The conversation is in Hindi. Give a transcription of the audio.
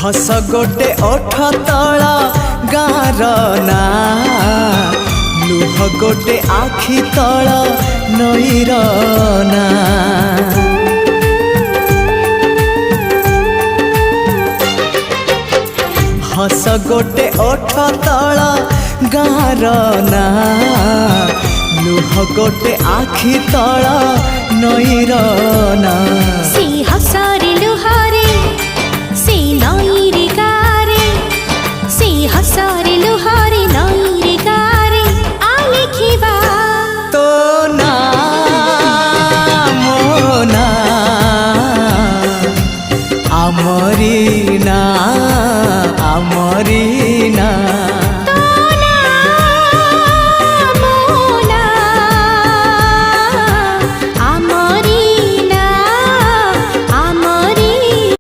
हस गोटे ओठ तला गार ना लुह गोटे आखि तल नईर ना हस गोटे ओठ तला गार ना लुह गोटे आखि तल नईर ना से हसरे लुहारे से नईरे गारे से हसरे लुहारे नईरे गारे आ लिखिबा तो ना मो ना आमरी ना